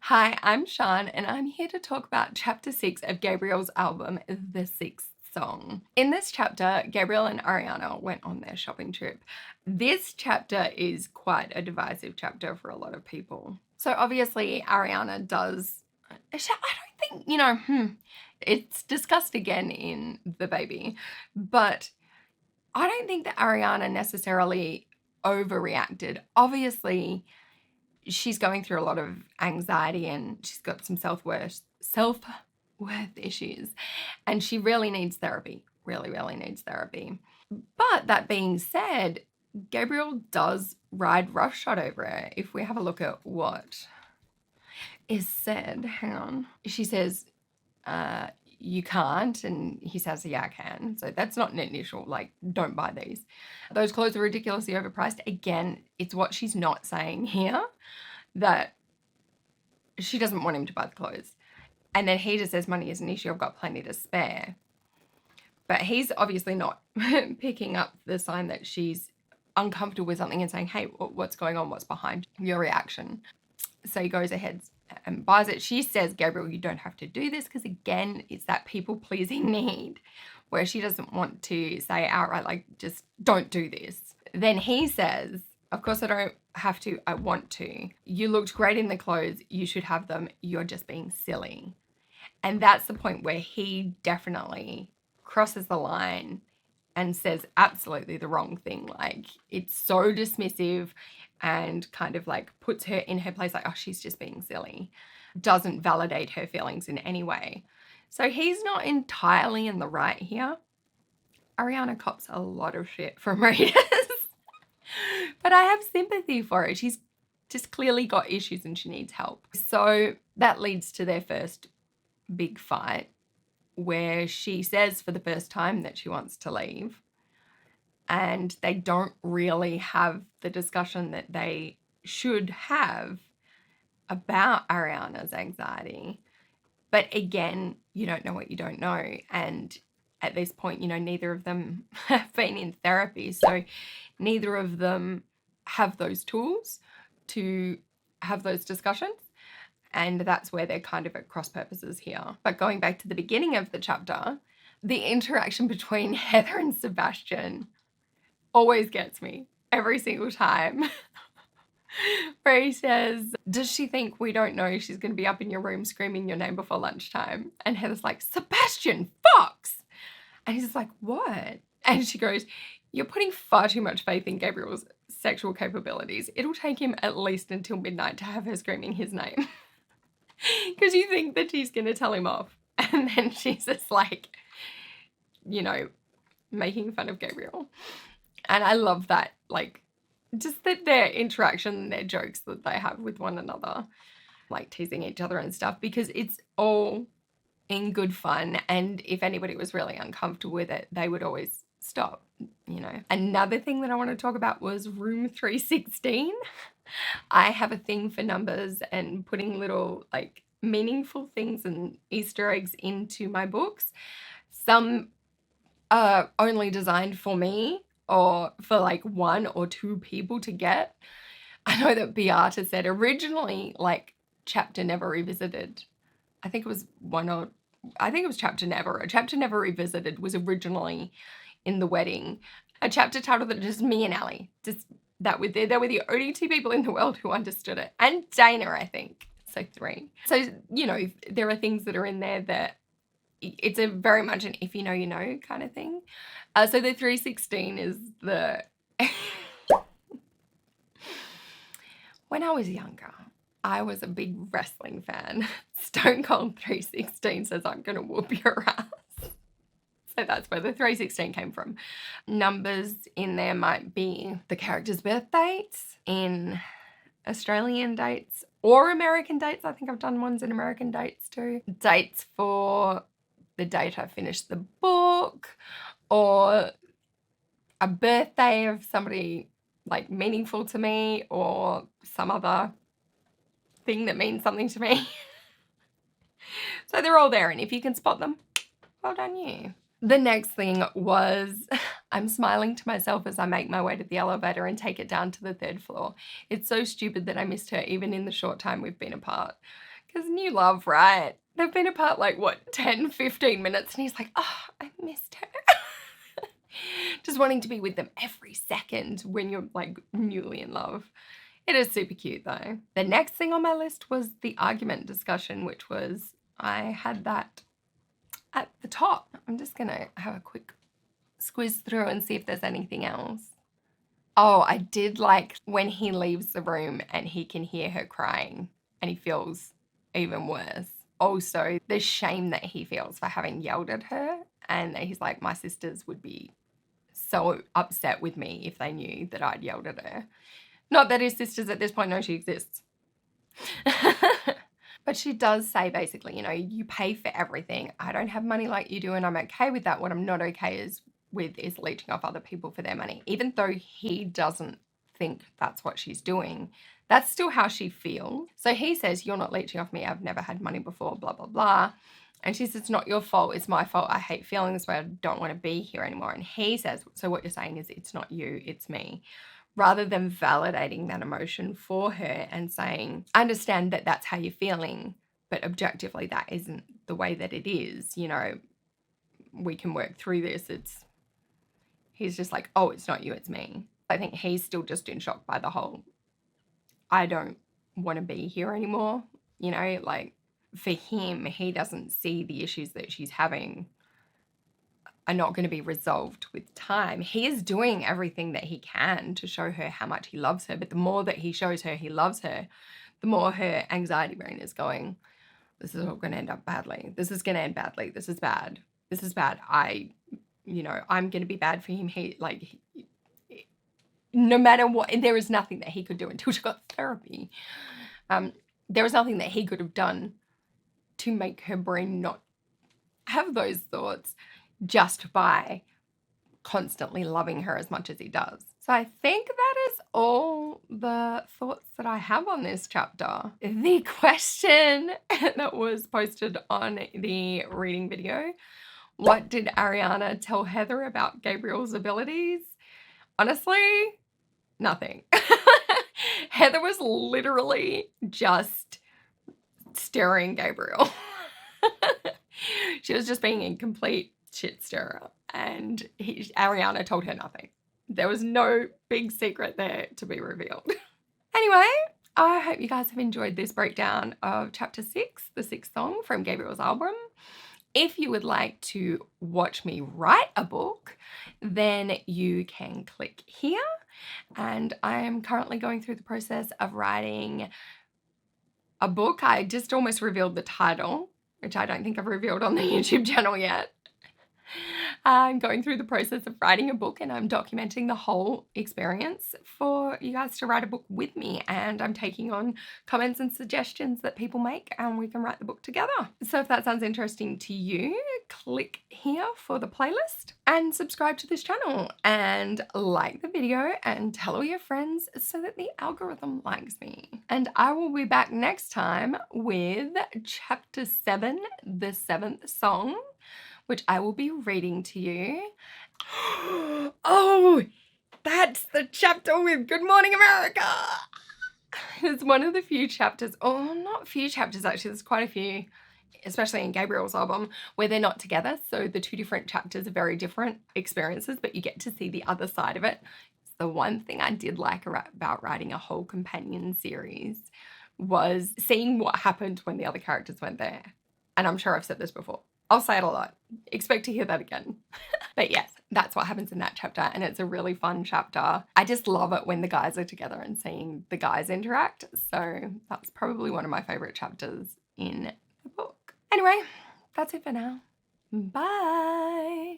Hi, I'm Sian, and I'm here to talk about Chapter 6 of Gabriel's album, The Sixth Song. In this chapter, Gabriel and Ariana went on their shopping trip. This chapter is quite a divisive chapter for a lot of people. So obviously, Ariana does... I don't think, it's discussed again in The Baby, but I don't think that Ariana necessarily overreacted. Obviously, she's going through a lot of anxiety and she's got some self-worth issues, and she really needs therapy, really needs therapy. But that being said, Gabriel does ride roughshod over her. If we have a look at what is said, hang on. She says, you can't, and he says, yeah, I can. So that's not an initial, like, don't buy these. Those clothes are ridiculously overpriced. Again, it's what she's not saying here, that she doesn't want him to buy the clothes. And then he just says, money is an issue, I've got plenty to spare. But he's obviously not picking up the sign that she's uncomfortable with something and saying, hey, what's going on? What's behind your reaction? So he goes ahead and buys it. She says, Gabriel, you don't have to do this, because again, it's that people-pleasing need where she doesn't want to say outright, like, just don't do this. Then he says, of course I don't have to, I want to. You looked great in the clothes, you should have them, you're just being silly. And that's the point where he definitely crosses the line and says absolutely the wrong thing. Like, it's so dismissive and kind of like puts her in her place, like, oh, she's just being silly. Doesn't validate her feelings in any way. So he's not entirely in the right here. Ariana cops a lot of shit from readers. But I have sympathy for her. She's just clearly got issues and she needs help. So that leads to their first big fight, where she says for the first time that she wants to leave. And they don't really have the discussion that they should have about Ariana's anxiety. But again, you don't know what you don't know. And at this point, neither of them have been in therapy. So neither of them have those tools to have those discussions. And that's where they're kind of at cross purposes here. But going back to the beginning of the chapter, the interaction between Heather and Sebastian always gets me every single time. Where he says, does she think we don't know she's going to be up in your room screaming your name before lunchtime? And Heather's like, Sebastian Fox! And he's just like, what? And she goes, you're putting far too much faith in Gabriel's sexual capabilities. It'll take him at least until midnight to have her screaming his name. Because you think that she's going to tell him off. And then she's just like, making fun of Gabriel. And I love that, like, just that their interaction, their jokes that they have with one another, like teasing each other and stuff, because it's all in good fun. And if anybody was really uncomfortable with it, they would always stop, Another thing that I want to talk about was room 316. I have a thing for numbers and putting little, like, meaningful things and Easter eggs into my books. Some are only designed for me or for like one or two people to get. I know that Beata said originally, like, Chapter Never Revisited. I think it was Chapter Never. A Chapter Never Revisited was originally in the wedding. A chapter titled that just me and Ali. Just that they were the only two people in the world who understood it. And Dana, I think. So 3. So, there are things that are in there that it's a very much an if you know, you know kind of thing. So the 316 is the... When I was younger, I was a big wrestling fan. Stone Cold 316 says, I'm going to whoop your ass. So that's where the 316 came from. Numbers in there might be the characters' birth dates in Australian dates or American dates. I think I've done ones in American dates too. Dates for the date I finished the book, or a birthday of somebody, like, meaningful to me, or some other thing that means something to me. So they're all there, and if you can spot them, well done you. The next thing was, I'm smiling to myself as I make my way to the elevator and take it down to the 3rd floor. It's so stupid that I missed her even in the short time we've been apart. Because new love, right? They've been apart like, what, 10, 15 minutes? And he's like, oh, I missed her. Just wanting to be with them every second when you're like newly in love. It is super cute though. The next thing on my list was the argument discussion, which was, I had that at the top. I'm just gonna have a quick squeeze through and see if there's anything else. Oh, I did like when he leaves the room and he can hear her crying and he feels even worse. Also, the shame that he feels for having yelled at her, and he's like, my sisters would be so upset with me if they knew that I'd yelled at her. Not that his sisters at this point know she exists. But she does say basically, you know, you pay for everything. I don't have money like you do, and I'm okay with that. What I'm not okay with is leeching off other people for their money. Even though he doesn't think that's what she's doing, that's still how she feels. So he says, you're not leeching off me. I've never had money before, blah, blah, blah. And she says, it's not your fault. It's my fault. I hate feeling this way. I don't want to be here anymore. And he says, so what you're saying is it's not you, it's me. Rather than validating that emotion for her and saying, I understand that that's how you're feeling, but objectively that isn't the way that it is. You know, we can work through this. He's just like, oh, it's not you, it's me. I think he's still just in shock by the whole, I don't want to be here anymore. You know, like for him, he doesn't see the issues that she's having are not going to be resolved with time. He is doing everything that he can to show her how much he loves her. But the more that he shows her he loves her, the more her anxiety brain is going, this is all going to end up badly. This is going to end badly. This is bad. This is bad. I'm going to be bad for him. No matter what, there is nothing that he could do until she got therapy. There was nothing that he could have done to make her brain not have those thoughts just by constantly loving her as much as he does. So I think that is all the thoughts that I have on this chapter. The question that was posted on the reading video, what did Ariana tell Heather about Gabriel's abilities? Honestly, nothing. Heather was literally just staring Gabriel. She was just being in complete shit stirrer, and Ariana told her nothing. There was no big secret there to be revealed. Anyway, I hope you guys have enjoyed this breakdown of chapter 6, the 6th song from Gabriel's album. If you would like to watch me write a book, then you can click here. And I am currently going through the process of writing a book. I just almost revealed the title, which I don't think I've revealed on the YouTube channel yet. I'm going through the process of writing a book, and I'm documenting the whole experience for you guys to write a book with me, and I'm taking on comments and suggestions that people make, and we can write the book together. So if that sounds interesting to you, click here for the playlist and subscribe to this channel and like the video and tell all your friends so that the algorithm likes me. And I will be back next time with chapter 7, the 7th song, which I will be reading to you. Oh, that's the chapter with Good Morning America. It's one of the few chapters, oh, not few chapters actually, there's quite a few, especially in Gabriel's album, where they're not together. So the two different chapters are very different experiences, but you get to see the other side of it. It's the one thing I did like about writing a whole companion series was seeing what happened when the other characters weren't there. And I'm sure I've said this before. I'll say it a lot. Expect to hear that again. But yes, that's what happens in that chapter, and it's a really fun chapter. I just love it when the guys are together and seeing the guys interact. So that's probably one of my favorite chapters in the book. Anyway, that's it for now. Bye.